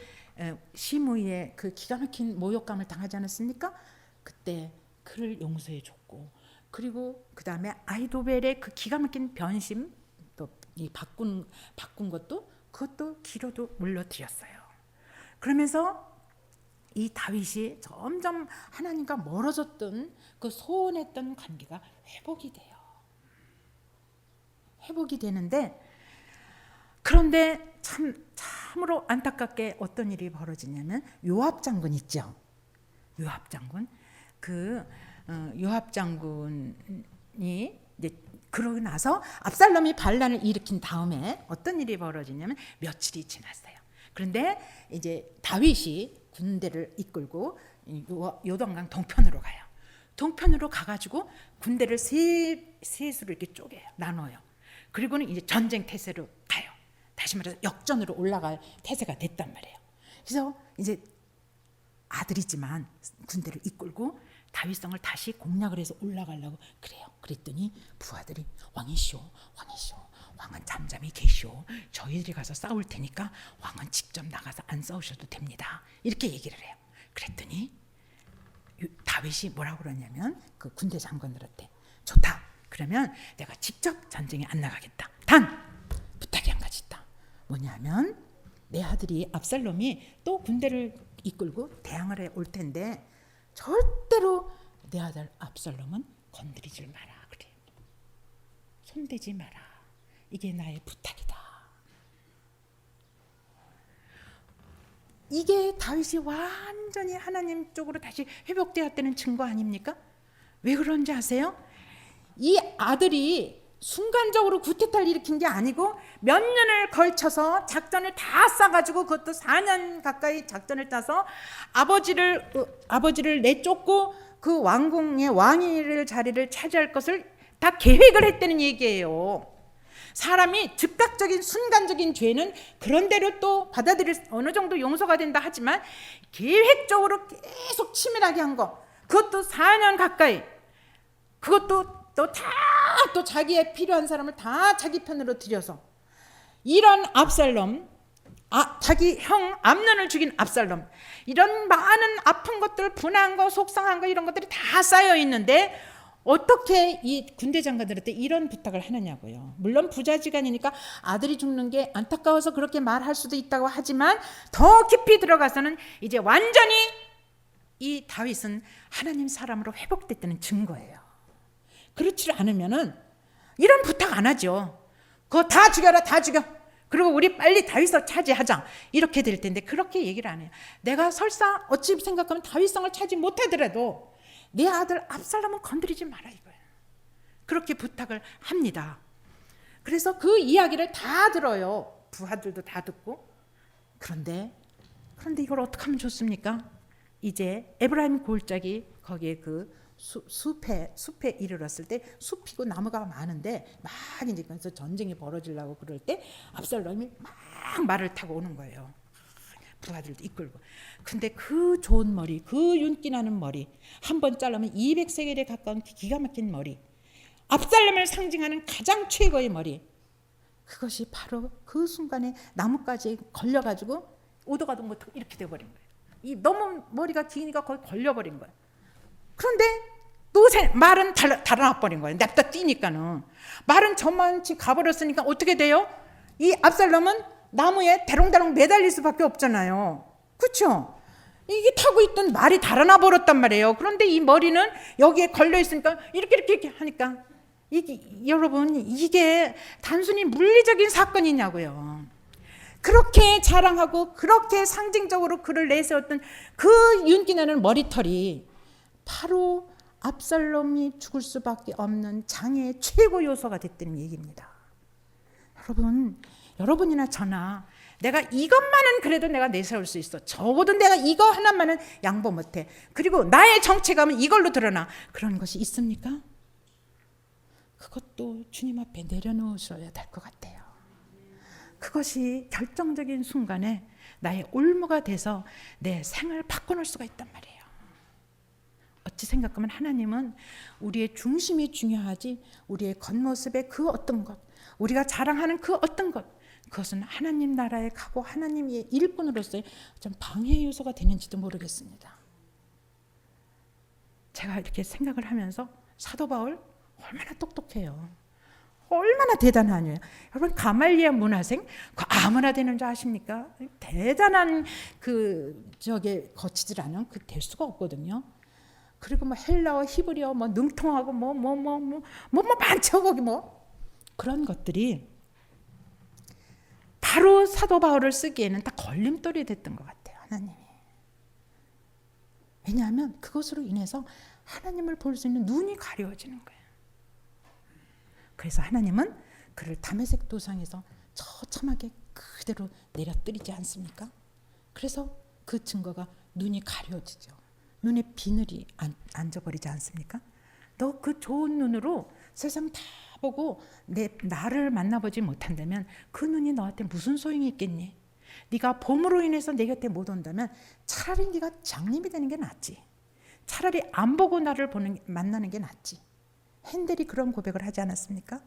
Speaker 1: 시므이의 그 기가 막힌 모욕감을 당하지 않았습니까? 그때 그를 용서해 줬고, 그리고 그 다음에 아히도벨의 그 기가 막힌 변심, 또 이 바꾼 것도 그것도 기로도 물려드렸어요. 그러면서 이 다윗이 점점 하나님과 멀어졌던 그 소원했던 관계가 회복이 돼요. 회복이 되는데, 그런데 참으로 안타깝게 어떤 일이 벌어지냐면 요압 장군 있죠. 요압 장군, 요압 장군이 이제 그러고 나서 압살롬이 반란을 일으킨 다음에 어떤 일이 벌어지냐면 며칠이 지났어요. 그런데 이제 다윗이 군대를 이끌고 요단강 동편으로 가요. 동편으로 가가지고 군대를 셋으로 이렇게 쪼개요, 나눠요. 그리고는 이제 전쟁 태세로 가요. 다시 말해서 역전으로 올라갈 태세가 됐단 말이에요. 그래서 이제 아들이지만 군대를 이끌고 다윗성을 다시 공략을 해서 올라가려고 그래요. 그랬더니 부하들이 왕이시오, 왕은 잠잠히 계시오. 저희들이 가서 싸울 테니까 왕은 직접 나가서 안 싸우셔도 됩니다. 이렇게 얘기를 해요. 그랬더니 다윗이 뭐라고 그러냐면 그 군대 장관들한테, 좋다, 그러면 내가 직접 전쟁에 안 나가겠다. 단 부탁이 한 가지 있다. 뭐냐면 내 아들이 압살롬이 또 군대를 이끌고 대항을 해 올 텐데 절대로 내 아들 압살롬은 건드리지 마라 그래. 손대지 마라. 이게 나의 부탁이다. 이게 다윗이 완전히 하나님 쪽으로 다시 회복되었다는 증거 아닙니까? 왜 그런지 아세요? 이 아들이 순간적으로 구태타를 일으킨 게 아니고 몇 년을 걸쳐서 작전을 다 싸가지고, 그것도 4년 가까이 작전을 짜서 아버지를 내쫓고 그 왕궁의 왕위를 자리를 차지할 것을 다 계획을 했다는 얘기예요. 사람이 즉각적인 순간적인 죄는 그런대로 또 받아들일 어느 정도 용서가 된다 하지만 계획적으로 계속 치밀하게 한 거, 그것도 4년 가까이, 그것도 또 자기의 필요한 사람을 다 자기 편으로 들여서, 이런 압살롬, 자기 형 암논을 죽인 압살롬, 이런 많은 아픈 것들, 분한 거, 속상한 거, 이런 것들이 다 쌓여 있는데 어떻게 이 군대 장관들한테 이런 부탁을 하느냐고요. 물론 부자지간이니까 아들이 죽는 게 안타까워서 그렇게 말할 수도 있다고 하지만 더 깊이 들어가서는 이제 완전히 이 다윗은 하나님 사람으로 회복됐다는 증거예요. 그렇지 않으면은 이런 부탁 안 하죠. 그거 다 죽여라, 다 죽여. 그리고 우리 빨리 다윗을 차지하자. 이렇게 될 텐데 그렇게 얘기를 안 해요. 내가 설사 어찌 생각하면 다윗성을 차지 못하더라도 내 아들 압살롬은 건드리지 마라 이거예요. 그렇게 부탁을 합니다. 그래서 그 이야기를 다 들어요. 부하들도 다 듣고. 그런데 이걸 어떻게 하면 좋습니까? 이제 에브라임 골짜기 거기에 그 숲에 이르렀을 때, 숲이고 나무가 많은데 막 이제 그래서 전쟁이 벌어지려고 그럴 때 압살롬이 막 말을 타고 오는 거예요. 부하들도 이끌고. 근데 그 좋은 머리, 그 윤기 나는 머리, 한 번 자르면 200세겔에 가까운 기가 막힌 머리, 압살롬을 상징하는 가장 최고의 머리, 그것이 바로 그 순간에 나뭇가지에 걸려가지고 오도가도 못하고 이렇게 돼버린 거예요. 이 너무 머리가 기니까 거의 걸려버린 거예요. 그런데 또 말은 달아나 버린 거예요. 냅다 뛰니까는. 말은 저만치 가버렸으니까 어떻게 돼요? 이 압살롬은 나무에 대롱대롱 매달릴 수밖에 없잖아요. 그렇죠? 이게 타고 있던 말이 달아나 버렸단 말이에요. 그런데 이 머리는 여기에 걸려 있으니까 이렇게 하니까 여러분, 이게 단순히 물리적인 사건이냐고요. 그렇게 자랑하고 그렇게 상징적으로 그를 내세웠던 그 윤기나는 머리털이 바로 압살롬이 죽을 수밖에 없는 장애의 최고 요소가 됐다는 얘기입니다. 여러분이나 저나 내가 이것만은 그래도 내가 내세울 수 있어. 적어도 내가 이거 하나만은 양보 못해. 그리고 나의 정체감은 이걸로 드러나. 그런 것이 있습니까? 그것도 주님 앞에 내려놓으셔야 될 것 같아요. 그것이 결정적인 순간에 나의 올무가 돼서 내 생을 바꿔놓을 수가 있단 말이에요. 어찌 생각하면 하나님은 우리의 중심이 중요하지 우리의 겉모습의 그 어떤 것, 우리가 자랑하는 그 어떤 것, 그것은 하나님 나라에 가고 하나님의 일꾼으로서의 좀 방해 요소가 되는지도 모르겠습니다. 제가 이렇게 생각을 하면서 사도 바울 얼마나 똑똑해요. 얼마나 대단하냐. 여러분 가말리아 문화생 그 아무나 되는 줄 아십니까? 대단한 저게 거치질 않으면 될 수가 없거든요. 그리고 뭐 헬라어, 히브리어 뭐 능통하고 뭐 많죠 거기 뭐 그런 것들이 바로 사도 바울을 쓰기에는 다 걸림돌이 됐던 것 같아요. 하나님이. 왜냐하면 그것으로 인해서 하나님을 볼 수 있는 눈이 가려워지는 거예요. 그래서 하나님은 그를 다메섹 도상에서 처참하게 그대로 내려뜨리지 않습니까? 그래서 그 증거가 눈이 가려지죠. 눈에 비늘이 앉아버리지 않습니까? 너 그 좋은 눈으로 세상 다 보고 나를 만나보지 못한다면 그 눈이 너한테 무슨 소용이 있겠니? 네가 봄으로 인해서 내 곁에 못 온다면 차라리 네가 장님이 되는 게 낫지. 차라리 안 보고 나를 만나는 게 낫지. 핸델이 그런 고백을 하지 않았습니까?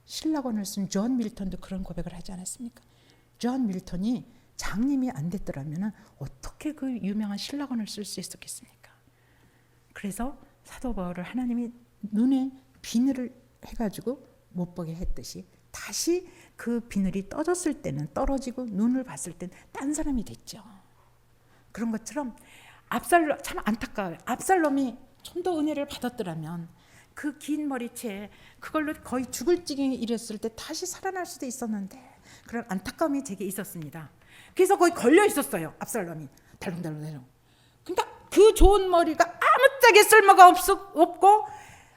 Speaker 1: 신라권을 쓴 존 밀턴도 그런 고백을 하지 않았습니까? 존 밀턴이 장님이 안 됐더라면 어떻게 그 유명한 신라권을 쓸 수 있었겠습니까? 그래서 사도 바울을 하나님이 눈에 비늘을 해가지고 못 보게 했듯이 다시 그 비늘이 떠졌을 때는 떨어지고 눈을 봤을 때는 딴 사람이 됐죠. 그런 것처럼 압살롬 참 안타까워요. 압살롬이 좀 더 은혜를 받았더라면 그 긴 머리채 그걸로 거의 죽을 지경에 이랬을 때 다시 살아날 수도 있었는데 그런 안타까움이 제게 있었습니다. 그래서 거기 걸려 있었어요. 압살롬이 달롱달롱. 그러니까 그 좋은 머리가 아무짝에 쓸모가 없고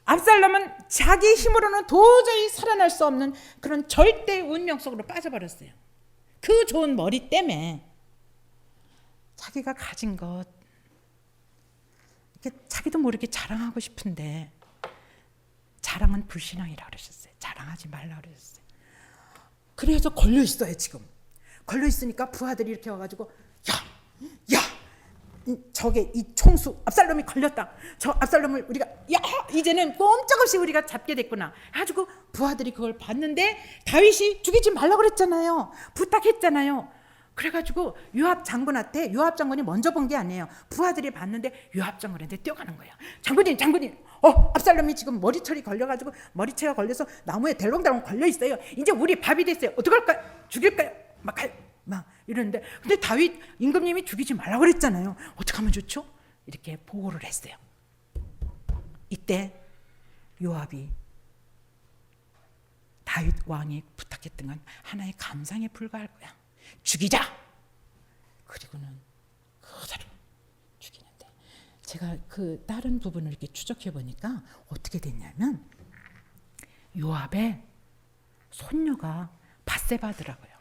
Speaker 1: 압살롬은 자기 힘으로는 도저히 살아날 수 없는 그런 절대 운명 속으로 빠져버렸어요. 그 좋은 머리 때문에 자기가 가진 것 자기도 모르게 자랑하고 싶은데 자랑은 불신앙이라고 그러셨어요. 자랑하지 말라고 그러셨어요. 그래서 걸려 있어요. 지금 걸려 있으니까 부하들이 이렇게 와가지고 야 저게 이 총수 압살롬이 걸렸다. 저 압살롬을 우리가 이제는 꼼짝없이 우리가 잡게 됐구나. 해가지고 부하들이 그걸 봤는데 다윗이 죽이지 말라고 그랬잖아요. 부탁했잖아요. 그래가지고 요압 장군한테 요압 장군이 먼저 본 게 아니에요. 부하들이 봤는데 요압 장군한테 뛰어가는 거예요. 장군님 압살롬이 지금 머리털이 걸려가지고 머리채가 걸려서 나무에 델롱달롱 걸려 있어요. 이제 우리 밥이 됐어요. 어떡할까요? 죽일까요? 막 이러는데 근데 다윗 임금님이 죽이지 말라고 그랬잖아요. 어떻게 하면 좋죠? 이렇게 보고를 했어요. 이때 요압이 다윗 왕이 부탁했던 건 하나의 감상에 불과할 거야. 죽이자. 그리고는 그대로 죽이는데 제가 그 다른 부분을 이렇게 추적해 보니까 어떻게 됐냐면 요압의 손녀가 밧세바더라고요.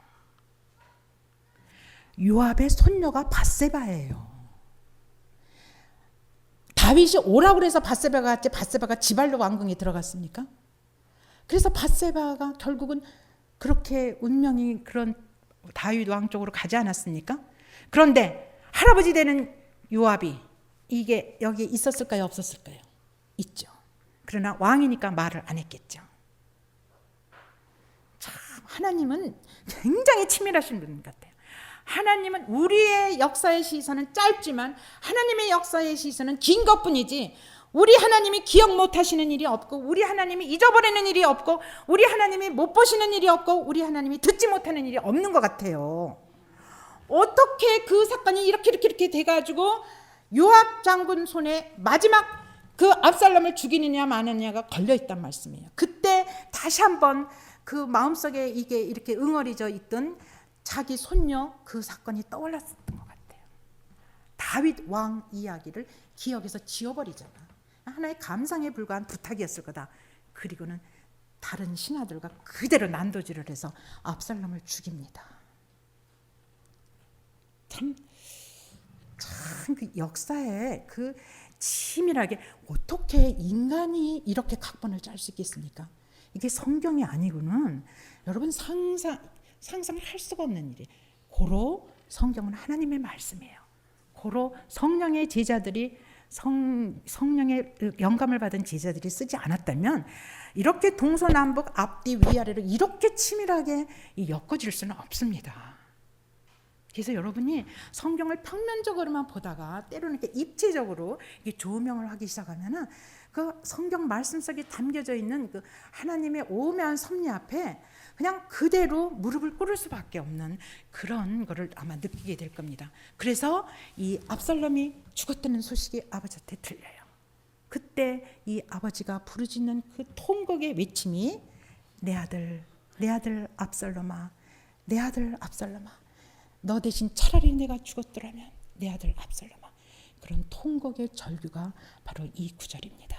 Speaker 1: 요압의 손녀가 밧세바예요. 다윗이 오라고 해서 밧세바가 갔지 밧세바가 지발로 왕궁에 들어갔습니까? 그래서 밧세바가 결국은 그렇게 운명이 그런 다윗 왕 쪽으로 가지 않았습니까? 그런데 할아버지 되는 요압이 이게 여기 있었을까요? 없었을까요? 있죠. 그러나 왕이니까 말을 안 했겠죠. 참 하나님은 굉장히 치밀하신 분 같아요. 하나님은 우리의 역사의 시선은 짧지만 하나님의 역사의 시선은 긴 것뿐이지 우리 하나님이 기억 못하시는 일이 없고 우리 하나님이 잊어버리는 일이 없고 우리 하나님이 못 보시는 일이 없고 우리 하나님이 듣지 못하는 일이 없는 것 같아요. 어떻게 그 사건이 이렇게 돼가지고 요압 장군 손에 마지막 그 압살롬을 죽이느냐 마느냐가 걸려있단 말씀이에요. 그때 다시 한번 그 마음속에 이게 이렇게 응어리져 있던 자기 손녀 그 사건이 떠올랐었던 것 같아요. 다윗 왕 이야기를 기억에서 지워버리잖아. 하나의 감상에 불과한 부탁이었을 거다. 그리고는 다른 신하들과 그대로 난도질을 해서 압살롬을 죽입니다. 참 그 역사에 그 치밀하게 어떻게 인간이 이렇게 각본을 짤 수 있겠습니까? 이게 성경이 아니고는 여러분 상상할 수가 없는 일이에요. 고로 성경은 하나님의 말씀이에요. 고로 성령의 제자들이 성령의 영감을 받은 제자들이 쓰지 않았다면 이렇게 동서남북 앞뒤 위아래로 이렇게 치밀하게 엮어질 수는 없습니다. 그래서 여러분이 성경을 평면적으로만 보다가 때로는 이렇게 입체적으로 조명을 하기 시작하면은 그 성경 말씀 속에 담겨져 있는 그 하나님의 오묘한 섭리 앞에 그냥 그대로 무릎을 꿇을 수밖에 없는 그런 거를 아마 느끼게 될 겁니다. 그래서 이 압살롬이 죽었다는 소식이 아버지한테 들려요. 그때 이 아버지가 부르짖는 그 통곡의 외침이 내 아들 압살롬아, 내 아들 압살롬아, 너 대신 차라리 내가 죽었더라면 내 아들 압살롬아. 그런 통곡의 절규가 바로 이 구절입니다.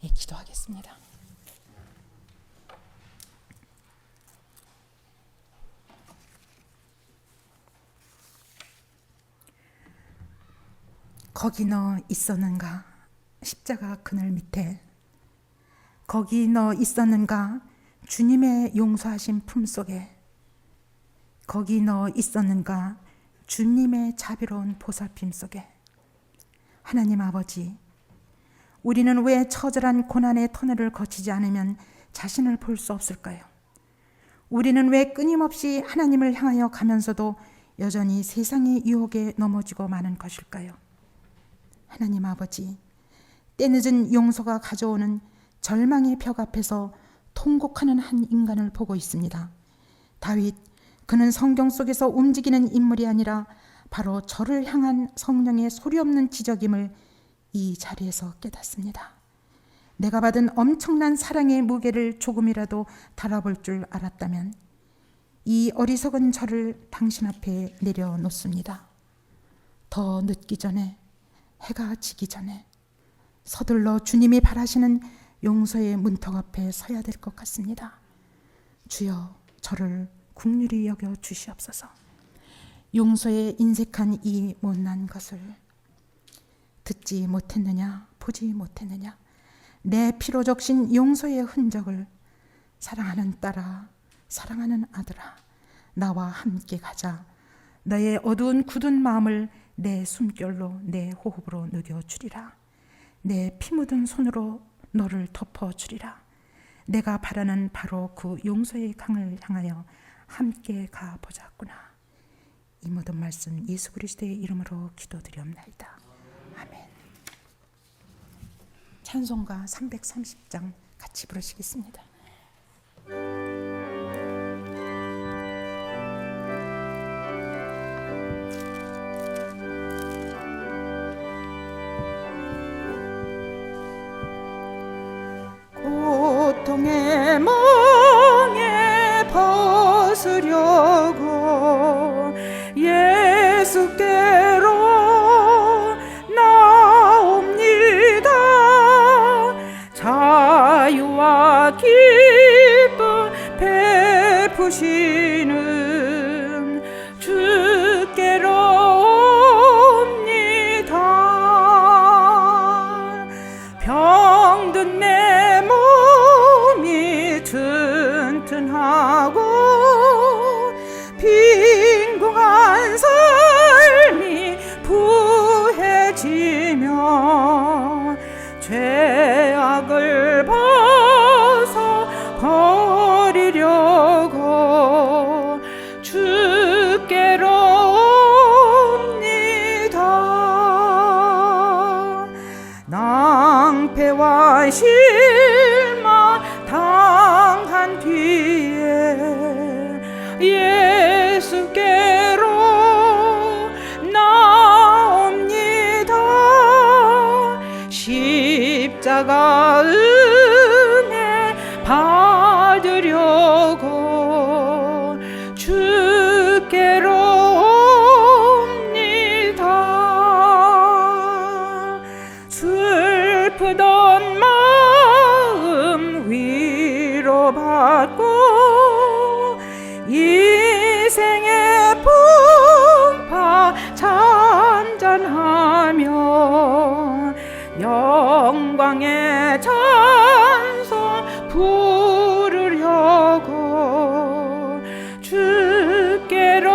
Speaker 1: 예, 기도하겠습니다. 거기 너 있었는가? 십자가 그늘 밑에 거기 너 있었는가? 주님의 용서하신 품속에 거기 너 있었는가? 주님의 자비로운 보살핌 속에. 하나님 아버지, 우리는 왜 처절한 고난의 터널을 거치지 않으면 자신을 볼 수 없을까요? 우리는 왜 끊임없이 하나님을 향하여 가면서도 여전히 세상의 유혹에 넘어지고 마는 것일까요? 하나님 아버지, 때늦은 용서가 가져오는 절망의 벽 앞에서 통곡하는 한 인간을 보고 있습니다. 다윗, 그는 성경 속에서 움직이는 인물이 아니라 바로 저를 향한 성령의 소리 없는 지적임을 이 자리에서 깨닫습니다. 내가 받은 엄청난 사랑의 무게를 조금이라도 달아볼 줄 알았다면 이 어리석은 저를 당신 앞에 내려놓습니다. 더 늦기 전에, 해가 지기 전에 서둘러 주님이 바라시는 용서의 문턱 앞에 서야 될 것 같습니다. 주여, 저를 긍휼히 여겨 주시옵소서. 용서에 인색한 이 못난 것을 듣지 못했느냐, 보지 못했느냐, 내 피로 적신 용서의 흔적을 사랑하는 딸아, 사랑하는 아들아, 나와 함께 가자. 너의 어두운 굳은 마음을 내 숨결로, 내 호흡으로 녹여주리라. 내 피 묻은 손으로 너를 덮어주리라. 내가 바라는 바로 그 용서의 강을 향하여 함께 가보자꾸나. 이 모든 말씀 예수 그리스도의 이름으로 기도드리옵나이다. 아멘. 찬송가 330장 같이 부르시겠습니다. 고통의 멍에 벗으려고 예수께로 나옵니다. 자유와 기쁨 베푸시는 주께로 옵니다. 병든 내 몸이 튼튼하고 빈궁한 삶이 부해지며 죄악을 벗어 버리려고 주께로 옵니다. 낭패와 실망 당한 뒤에 예수께로 나옵니다. 십자가 은혜 받으려고 주께로 옵니다. 슬프던 마음 희생의 풍파 잔잔하며 영광의 찬송 부르려고 주께로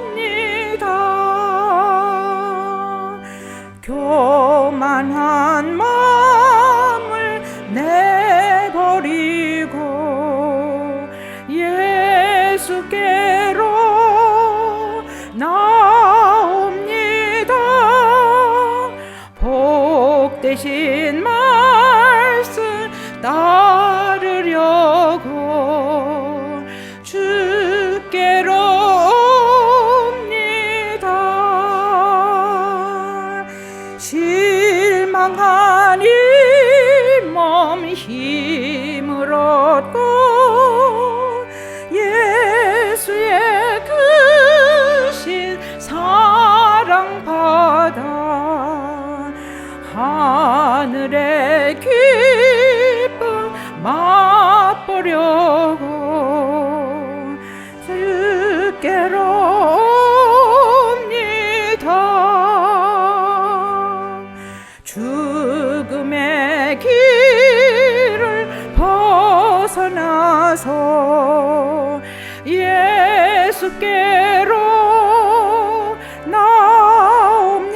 Speaker 1: 옵니다. 교만한 마음을 내버리고 예수께로 나옵니다. 복되신 말씀 따르려고 주께로 옵니다. 실망한 이 몸 힘을 얻고 예수의 크신 사랑 받아 하늘의 기쁨 맛보려고 주께로 옵니다. 죽음의 길을 벗어나서 예수께로 나옵니다.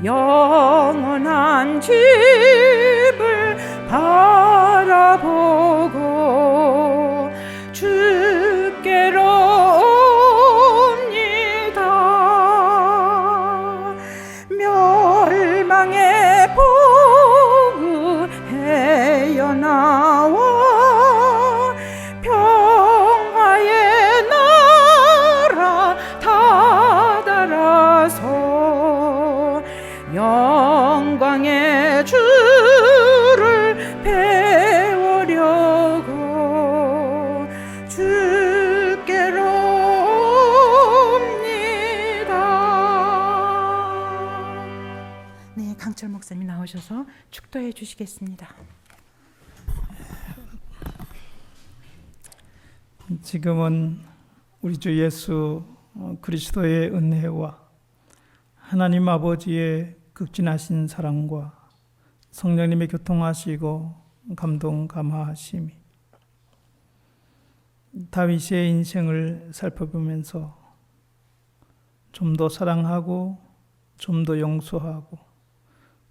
Speaker 1: 영원한 집을 바라보고 주께로 옵니다. 멸망의 포구 헤어나와 평화의 나라 다다라서 영광의 주를 배우려고 주께로 옵니다. 네, 강철 목사님 나오셔서 축도해 주시겠습니다.
Speaker 2: 지금은 우리 주 예수 그리스도의 은혜와 하나님 아버지의 극진하신 사랑과 성령님의 교통하시고 감동 감화하심이 다윗의 인생을 살펴보면서 좀 더 사랑하고 좀 더 용서하고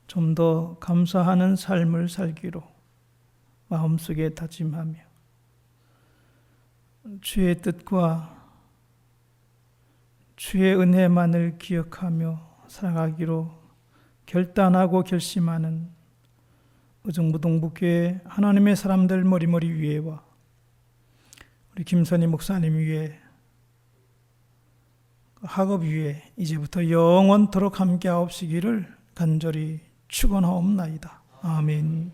Speaker 2: 좀 더 감사하는 삶을 살기로 마음속에 다짐하며 주의 뜻과 주의 은혜만을 기억하며 살아가기로 결단하고 결심하는 의정부동북교회 하나님의 사람들 머리머리 위에와 우리 김선희 목사님 위에 학업 위에 이제부터 영원토록 함께하옵시기를 간절히 축원하옵나이다. 아멘.